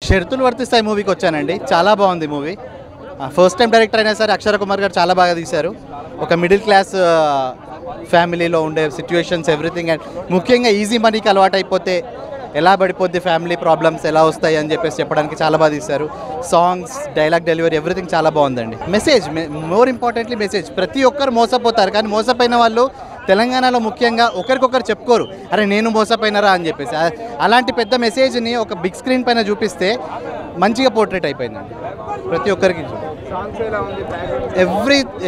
షరతులు వర్తిస్తాయి మూవీకి వచ్చానండి. చాలా బాగుంది మూవీ. ఫస్ట్ టైం డైరెక్టర్ అయినా సరే అక్షర కుమార్ గారు చాలా బాగా తీశారు. ఒక మిడిల్ క్లాస్ ఫ్యామిలీలో ఉండే సిచ్యువేషన్స్ ఎవ్రీథింగ్, అండ్ ముఖ్యంగా ఈజీ మనీకి అలవాటు అయిపోతే ఎలా పడిపోద్ది, ఫ్యామిలీ ప్రాబ్లమ్స్ ఎలా వస్తాయి అని చెప్పేసి చెప్పడానికి చాలా బాగా తీశారు. సాంగ్స్, డైలాగ్ డెలివరీ, ఎవ్రీథింగ్ చాలా బాగుందండి. Message, more importantly message. ప్రతి ఒక్కరు మోసపోతారు, కానీ మోసపోయిన వాళ్ళు తెలంగాణలో ముఖ్యంగా ఒకరికొకరు చెప్పుకోరు, అరే నేను మోసపోయినరా అని చెప్పేసి. అలాంటి పెద్ద మెసేజ్ని ఒక బిగ్ స్క్రీన్ పైన చూపిస్తే మంచిగా పోర్ట్రేట్ అయిపోయిందండి ప్రతి ఒక్కరికి.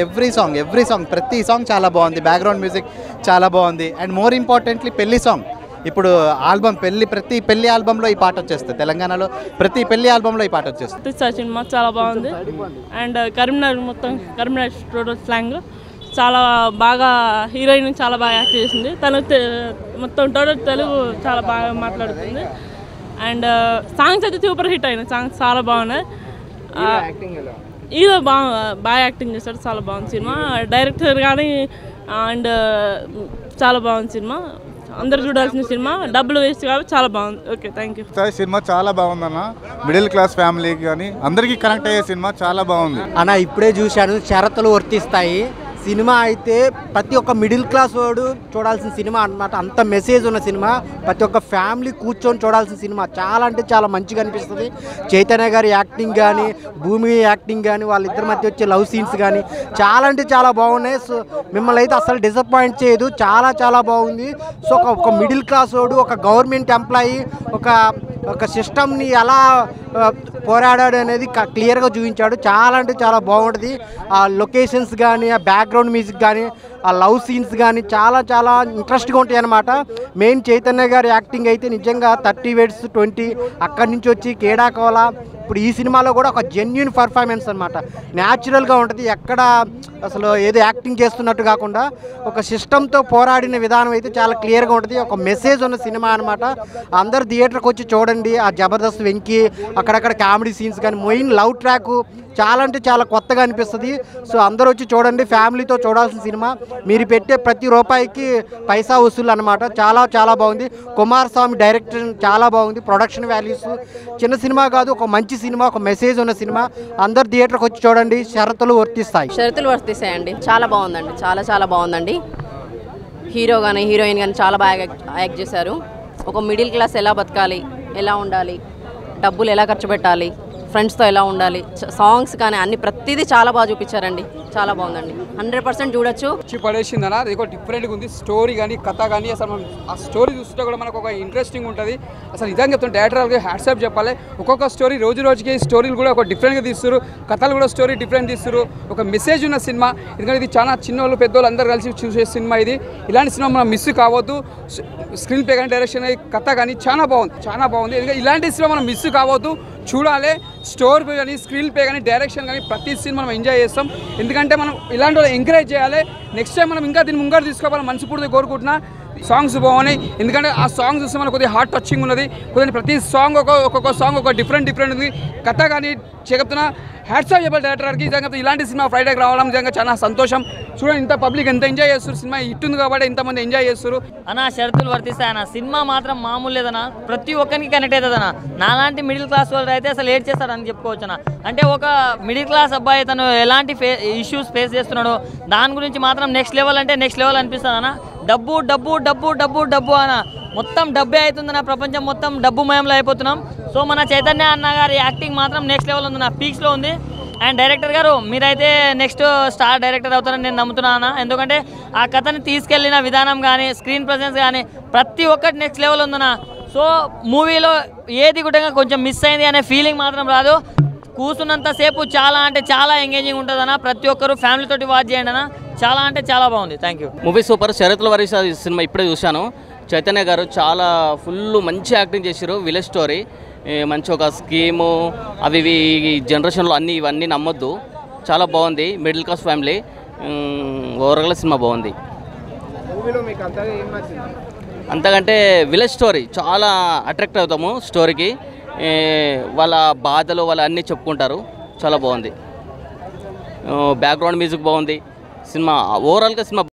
ఎవ్రీ సాంగ్ ప్రతి సాంగ్ చాలా బాగుంది. బ్యాక్గ్రౌండ్ మ్యూజిక్ చాలా బాగుంది. అండ్ మోర్ ఇంపార్టెంట్లీ పెళ్లి సాంగ్. ఇప్పుడు ఆల్బమ్ ప్రతి పెళ్లి ఆల్బంలో ఈ పాట వచ్చేస్తుంది. తెలంగాణలో ప్రతి పెళ్లి ఆల్బంలో ఈ పాట వచ్చేస్తుంది. సినిమా చాలా బాగుంది. అండ్ కరీంనగర్ టోటల్ స్లాంగ్ చాలా బాగా, హీరోయిన్ చాలా బాగా యాక్ట్ చేసింది. తను మొత్తం టోటల్ తెలుగు చాలా బాగా మాట్లాడుతుంది. అండ్ సాంగ్స్ అయితే సూపర్ హిట్ అయినాయి. సాంగ్స్ చాలా బాగున్నాయి. హీరో బాగా యాక్టింగ్ చేశాడు. చాలా బాగుంది సినిమా. డైరెక్టర్ కానీ అండ్ చాలా బాగుంది సినిమా. అందరు చూడాల్సిన సినిమా. డబ్బులు వేస్ట్ కాబట్టి చాలా బాగుంది. Okay, thank you. సినిమా చాలా బాగుందన్న. మిడిల్ క్లాస్ ఫ్యామిలీకి కానీ అందరికీ కనెక్ట్ అయ్యే సినిమా చాలా బాగుంది అన్న. ఇప్పుడే చూశాను, షరతులు వర్తిస్తాయి సినిమా. అయితే ప్రతి ఒక్క మిడిల్ క్లాస్ వాడు చూడాల్సిన సినిమా అన్నమాట. అంత మెసేజ్ ఉన్న సినిమా, ప్రతి ఒక్క ఫ్యామిలీ కూర్చొని చూడాల్సిన సినిమా. చాలా అంటే చాలా మంచిగా అనిపిస్తుంది. చైతన్య గారి యాక్టింగ్ కానీ, భూమి యాక్టింగ్ కానీ, వాళ్ళిద్దరి మధ్య వచ్చే లవ్ సీన్స్ కానీ చాలా అంటే చాలా బాగున్నాయి. సో మిమ్మల్ని అయితే అసలు డిసప్పాయింట్ చేయదు. చాలా చాలా బాగుంది. సో ఒక మిడిల్ క్లాస్ వాడు, ఒక గవర్నమెంట్ ఎంప్లాయీ, ఒక సిస్టమ్ని ఎలా పోరాడాడు అనేది క్లియర్గా చూపించాడు. చాలా అంటే చాలా బాగుంటుంది. ఆ లొకేషన్స్ కానీ, ఆ బ్యాక్గ్రౌండ్ మ్యూజిక్ కానీ, ఆ లవ్ సీన్స్ కానీ చాలా చాలా ఇంట్రెస్ట్గా ఉంటాయి అన్నమాట. మెయిన్ చైతన్య గారి యాక్టింగ్ అయితే నిజంగా 30 Words 20 అక్కడి నుంచి వచ్చి కేడాకోలా ఇప్పుడు ఈ సినిమాలో కూడా ఒక జెన్యూన్ పర్ఫార్మెన్స్ అనమాట. న్యాచురల్గా ఉంటుంది. ఎక్కడ అసలు ఏదో యాక్టింగ్ చేస్తున్నట్టు కాకుండా ఒక సిస్టంతో పోరాడిన విధానం అయితే చాలా క్లియర్గా ఉంటుంది. ఒక మెసేజ్ ఉన్న సినిమా అనమాట. అందరు థియేటర్కి వచ్చి చూడండి. ఆ జబర్దస్త్ వెంకీ, అక్కడక్కడ కామెడీ సీన్స్ కానీ, మెయిన్ లవ్ ట్రాక్ చాలా అంటే చాలా కొత్తగా అనిపిస్తుంది. సో అందరూ వచ్చి చూడండి. ఫ్యామిలీతో చూడాల్సిన సినిమా. మీరు పెట్టే ప్రతి రూపాయికి పైసా వసూలు అనమాట. చాలా చాలా బాగుంది. కుమారస్వామి డైరెక్టర్ చాలా బాగుంది. ప్రొడక్షన్ వాల్యూస్ చిన్న సినిమా కాదు, ఒక మంచి సినిమా, ఒక మెసేజ్ ఉన్న సినిమా. అందరు థియేటర్కి వచ్చి చూడండి. షరతులు వర్తిస్తాయండి. చాలా బాగుందండి. చాలా చాలా బాగుందండి. హీరో కానీ హీరోయిన్ కానీ చాలా బాగా యాక్ట్ చేశారు. ఒక మిడిల్ క్లాస్ ఎలా బతకాలి, ఎలా ఉండాలి, డబ్బులు ఎలా ఖర్చు పెట్టాలి, ఫ్రెండ్స్తో ఎలా ఉండాలి, సాంగ్స్ కానీ అన్ని ప్రతిదీ చాలా బాగా చూపించారండి. చాలా బాగుందండి. 100% చూడొచ్చు. పడేసింది అన్న. అది ఒక డిఫరెంట్గా ఉంది. స్టోరీ కానీ, కథ కానీ, అసలు మనం ఆ స్టోరీ చూస్తుంటే కూడా మనకు ఒక ఇంట్రెస్టింగ్ ఉంటుంది. అసలు నిజంగా చెప్తాను, డైరెక్టర్కి హ్యాట్సాప్ చెప్పాలి. ఒక్కొక్క స్టోరీ రోజు రోజుకి స్టోరీలు కూడా ఒక డిఫరెంట్గా తీస్తారు. కథలు కూడా స్టోరీ డిఫరెంట్ తీస్తారు. ఒక మెసేజ్ ఉన్న సినిమా. ఎందుకంటే ఇది చాలా చిన్నవాళ్ళు పెద్దవాళ్ళు అందరూ కలిసి చూసే సినిమా ఇది. ఇలాంటి సినిమా మనం మిస్ కావద్దు. స్క్రీన్ ప్లే కానీ, డైరెక్షన్ కానీ, కథ కానీ చాలా బాగుంది. చాలా బాగుంది. ఎందుకంటే ఇలాంటి సినిమా మనం మిస్ కావద్దు, చూడాలి. స్టోరీ ప్లే కానీ, స్క్రీన్ ప్లే కానీ, డైరెక్షన్ కానీ ప్రతి సినిమా మనం ఎంజాయ్ చేస్తాం. ఎందుకంటే మనం ఇలాంటి వాళ్ళు ఎంకరేజ్ చేయాలి. నెక్స్ట్ టైం మనం ఇంకా దీన్ని ముంగడు తీసుకోవాలని మనస్ఫూర్తిగా కోరుకుంటున్నా. సాంగ్స్ బాగున్నాయి. ఎందుకంటే ఆ సాంగ్స్ చూస్తే మనకు కొద్దిగా హార్ట్ టచింగ్ ఉన్నది. కొద్దిగా ప్రతి సాంగ్ ఒక్కొక్క సాంగ్ ఒక డిఫరెంట్ ఉంది. కథ కానీ చెప్తున్నా హ్యాట్సాప్ చెప్పాలి డైరెక్టర్కి. నిజంగా ఇలాంటి సినిమా ఫ్రైడేకి రావడం నిజంగా చాలా సంతోషం. చూడండి, ఇంత పబ్లిక్ ఎంత ఎంజాయ్ చేస్తారు. సినిమా ఇట్టుంది కాబట్టి ఎంతమంది ఎంజాయ్ చేస్తారు అన్న. షరతులు వర్తిస్తాయి అన్న. సినిమా మాత్రం మామూలు లేదన్న. ప్రతి ఒక్కరికి కనెక్ట్ అవుతుందన్న. నాలాంటి మిడిల్ క్లాస్ వాళ్ళు అయితే అసలు ఏడ్ చేస్తారని చెప్పుకోవచ్చు అన్న. అంటే ఒక మిడిల్ క్లాస్ అబ్బాయి తను ఎలాంటి ఇష్యూస్ ఫేస్ చేస్తున్నాడు, దాని గురించి మాత్రం నెక్స్ట్ లెవెల్ అంటే నెక్స్ట్ లెవెల్ అనిపిస్తుంది అన్న. డబ్బు డబ్బు డబ్బు డబ్బు డబ్బు అన్న. మొత్తం డబ్బే అవుతుందన్న. ప్రపంచం మొత్తం డబ్బు మయంలో అయిపోతున్నాం. సో మన చైతన్య అన్న గారి యాక్టింగ్ మాత్రం నెక్స్ట్ లెవెల్ ఉందన్న. పీక్స్లో ఉంది. అండ్ డైరెక్టర్ గారు మీరైతే నెక్స్ట్ స్టార్ డైరెక్టర్ అవుతారని నేను నమ్ముతున్నాను. ఎందుకంటే ఆ కథని తీసుకెళ్లిన విధానం కానీ, స్క్రీన్ ప్రెజెన్స్ కానీ ప్రతి ఒక్కటి నెక్స్ట్ లెవెల్ ఉందన్న. సో మూవీలో ఏది కూడా కొంచెం మిస్ అయింది అనే ఫీలింగ్ మాత్రం రాదు. కూర్చున్నంతసేపు చాలా అంటే చాలా ఎంగేజింగ్ ఉంటుంది అన్న. ప్రతి ఒక్కరు ఫ్యామిలీతోటి వాచ్ చేయండి అన్న. చాలా అంటే చాలా బాగుంది. Thank you. Movie super. షరతులు వర్తిస్తాయి సినిమా ఇప్పుడే చూశాను. చైతన్య గారు చాలా ఫుల్ మంచి యాక్టింగ్ చేశారు. విలేజ్ స్టోరీ మంచి ఒక స్కీము అవి ఈ జనరేషన్లో ఇవన్నీ నమ్మొద్దు. చాలా బాగుంది. Middle class family. ఓవరాల్గా సినిమా బాగుంది. అంతకంటే విలేజ్ స్టోరీ చాలా అట్రాక్ట్ అవుతాము స్టోరీకి. వాళ్ళ బాధలు వాళ్ళ అన్నీ చెప్పుకుంటారు. చాలా బాగుంది. బ్యాక్గ్రౌండ్ మ్యూజిక్ బాగుంది. సినిమా ఓవరాల్గా సినిమా